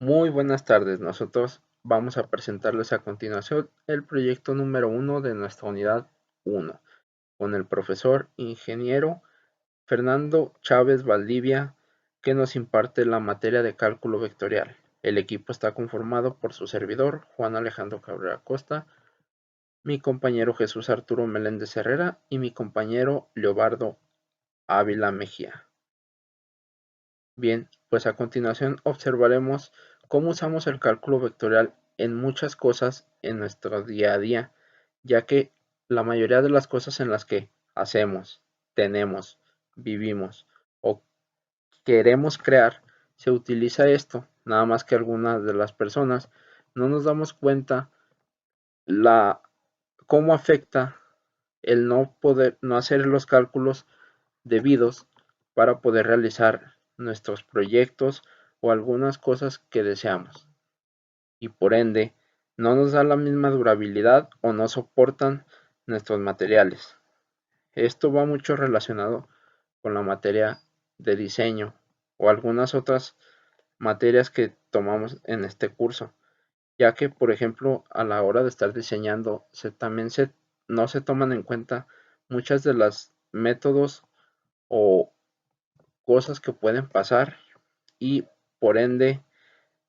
Muy buenas tardes, nosotros vamos a presentarles a continuación el proyecto número 1 de nuestra unidad 1, con el profesor ingeniero Fernando Chávez Valdivia, que nos imparte la materia de cálculo vectorial. El equipo está conformado por su servidor, Juan Alejandro Cabrera Costa, mi compañero Jesús Arturo Meléndez Herrera y mi compañero Leobardo Ávila Mejía. Bien, pues a continuación observaremos cómo usamos el cálculo vectorial en muchas cosas en nuestro día a día, ya que la mayoría de las cosas en las que hacemos, tenemos, vivimos o queremos crear, se utiliza esto, nada más que algunas de las personas no nos damos cuenta la cómo afecta el no hacer los cálculos debidos para poder realizar nuestros proyectos o algunas cosas que deseamos, y por ende no nos da la misma durabilidad o no soportan nuestros materiales. Esto va mucho relacionado con la materia de diseño o algunas otras materias que tomamos en este curso, ya que por ejemplo a la hora de estar diseñando no se toman en cuenta muchas de las métodos o cosas que pueden pasar y por ende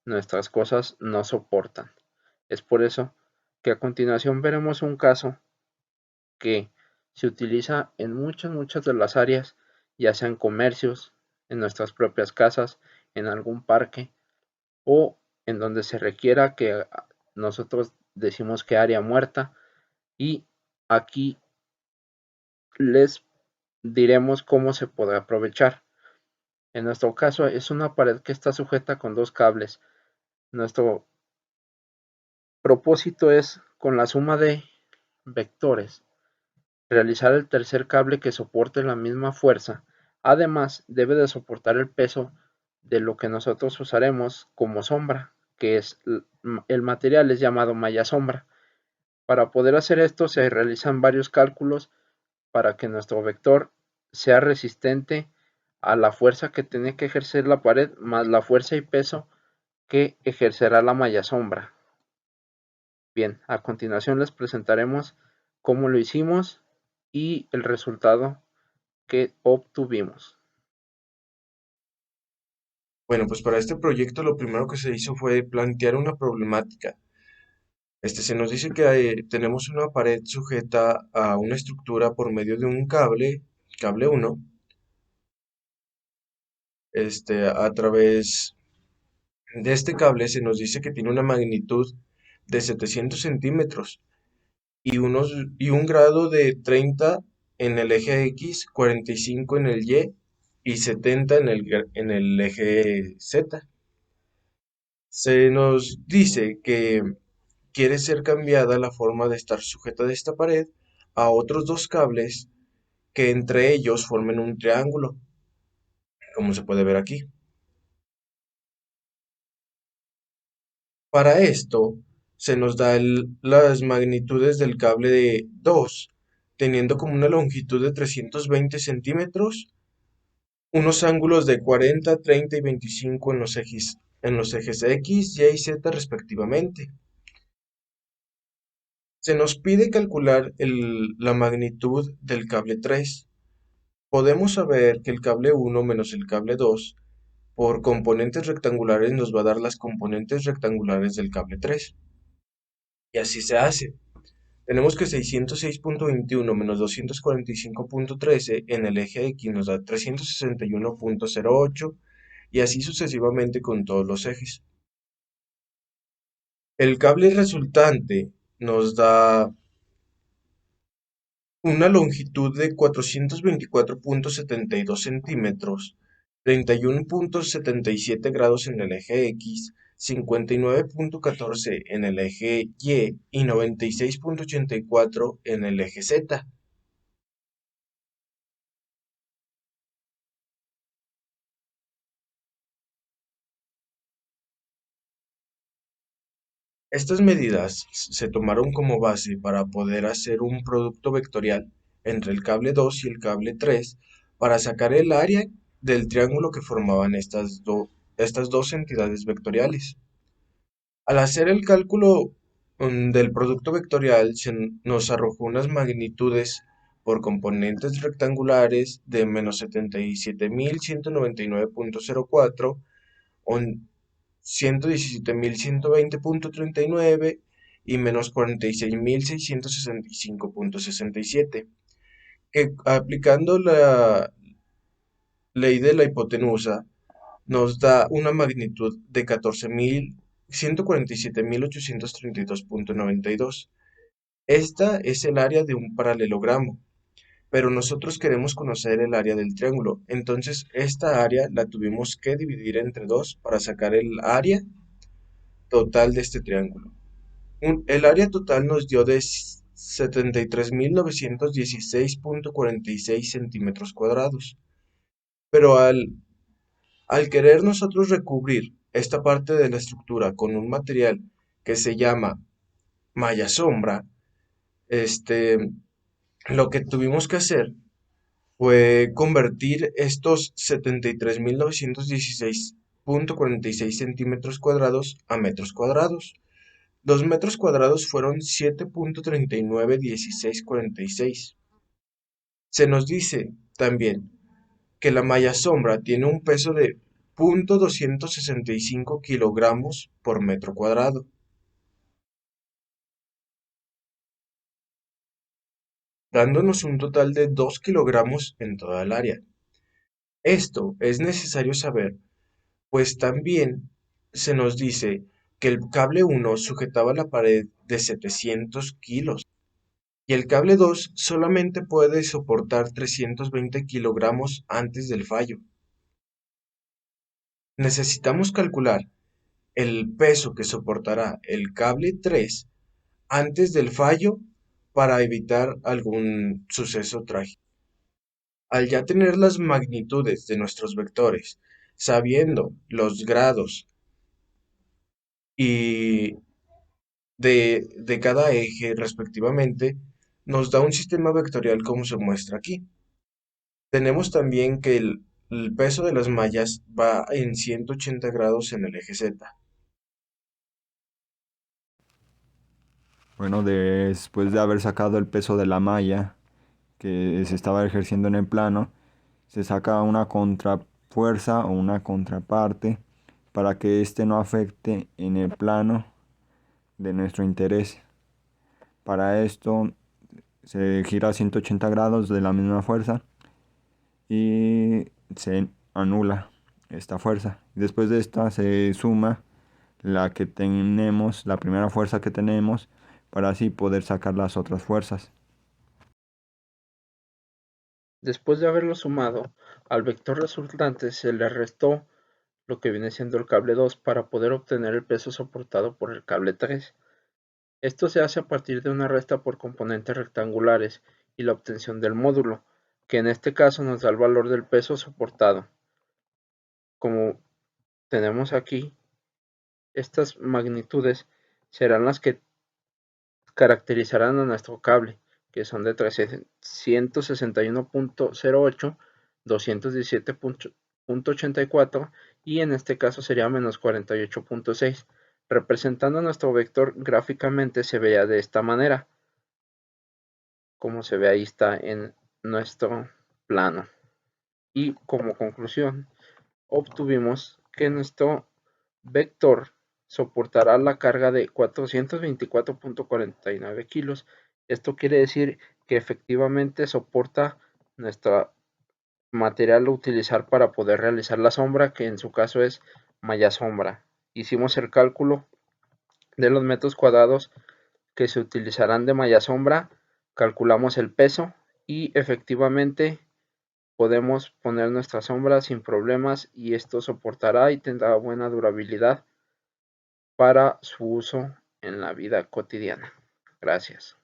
nuestras cosas no soportan. Es por eso que a continuación veremos un caso que se utiliza en muchas de las áreas, ya sean comercios, en nuestras propias casas, en algún parque o en donde se requiera que nosotros decimos que área muerta, y aquí les diremos cómo se puede aprovechar. En nuestro caso es una pared que está sujeta con dos cables. Nuestro propósito es, con la suma de vectores, realizar el tercer cable que soporte la misma fuerza. Además, debe de soportar el peso de lo que nosotros usaremos como sombra, que es el material es llamado malla sombra. Para poder hacer esto se realizan varios cálculos para que nuestro vector sea resistente a la fuerza que tiene que ejercer la pared más la fuerza y peso que ejercerá la malla sombra. Bien, a continuación les presentaremos cómo lo hicimos y el resultado que obtuvimos. Bueno, pues para este proyecto lo primero que se hizo fue plantear una problemática. Se nos dice que tenemos una pared sujeta a una estructura por medio de un cable 1, a través de este cable se nos dice que tiene una magnitud de 700 centímetros y un grado de 30 en el eje X, 45 en el y 70 en el eje Z. Se nos dice que quiere ser cambiada la forma de estar sujeta de esta pared a otros dos cables que entre ellos formen un triángulo, como se puede ver aquí. Para esto, se nos da las magnitudes del cable de 2, teniendo como una longitud de 320 centímetros, unos ángulos de 40, 30 y 25 en los ejes X, Y y Z respectivamente. Se nos pide calcular la magnitud del cable 3. Podemos saber que el cable 1 menos el cable 2 por componentes rectangulares nos va a dar las componentes rectangulares del cable 3. Y así se hace. Tenemos que 606.21 menos 245.13 en el eje X nos da 361.08 y así sucesivamente con todos los ejes. El cable resultante nos da una longitud de 424.72 centímetros, 31.77 grados en el eje X, 59.14 en el eje y 96.84 en el eje Z. Estas medidas se tomaron como base para poder hacer un producto vectorial entre el cable 2 y el cable 3 para sacar el área del triángulo que formaban estas dos entidades vectoriales. Al hacer el cálculo del producto vectorial, nos arrojó unas magnitudes por componentes rectangulares de menos 77.199.04, 117.120.39 y menos 46.665.67, que aplicando la ley de la hipotenusa nos da una magnitud de 14.147.832.92. Esta es el área de un paralelogramo, pero nosotros queremos conocer el área del triángulo. Entonces, esta área la tuvimos que dividir entre dos para sacar el área total de este triángulo. El área total nos dio de 73.916.46 centímetros cuadrados. Pero al querer nosotros recubrir esta parte de la estructura con un material que se llama malla sombra, lo que tuvimos que hacer fue convertir estos 73.916.46 centímetros cuadrados a metros cuadrados. Los metros cuadrados fueron 7.391646. Se nos dice también que la malla sombra tiene un peso de 0.265 kilogramos por metro cuadrado, dándonos un total de 2 kilogramos en toda el área. Esto es necesario saber, pues también se nos dice que el cable 1 sujetaba la pared de 700 kilos y el cable 2 solamente puede soportar 320 kilogramos antes del fallo. Necesitamos calcular el peso que soportará el cable 3 antes del fallo para evitar algún suceso trágico. Al ya tener las magnitudes de nuestros vectores, sabiendo los grados y de cada eje respectivamente, nos da un sistema vectorial como se muestra aquí. Tenemos también que el peso de las mallas va en 180 grados en el eje Z. Bueno, después de haber sacado el peso de la malla que se estaba ejerciendo en el plano, se saca una contrafuerza o una contraparte para que éste no afecte en el plano de nuestro interés. Para esto se gira a 180 grados de la misma fuerza y se anula esta fuerza. Después de esta se suma la que tenemos, la primera fuerza que tenemos, para así poder sacar las otras fuerzas. Después de haberlo sumado, al vector resultante se le restó lo que viene siendo el cable 2 para poder obtener el peso soportado por el cable 3. Esto se hace a partir de una resta por componentes rectangulares y la obtención del módulo, que en este caso nos da el valor del peso soportado. Como tenemos aquí, estas magnitudes serán las que caracterizarán a nuestro cable, que son de 361.08, 217.84 y en este caso sería menos 48.6. Representando nuestro vector gráficamente se veía de esta manera, como se ve ahí está en nuestro plano. Y como conclusión, obtuvimos que nuestro vector soportará la carga de 424.49 kilos. Esto quiere decir que efectivamente soporta nuestro material a utilizar para poder realizar la sombra, que en su caso es malla sombra. Hicimos el cálculo de los metros cuadrados que se utilizarán de malla sombra, calculamos el peso y efectivamente podemos poner nuestra sombra sin problemas y esto soportará y tendrá buena durabilidad para su uso en la vida cotidiana. Gracias.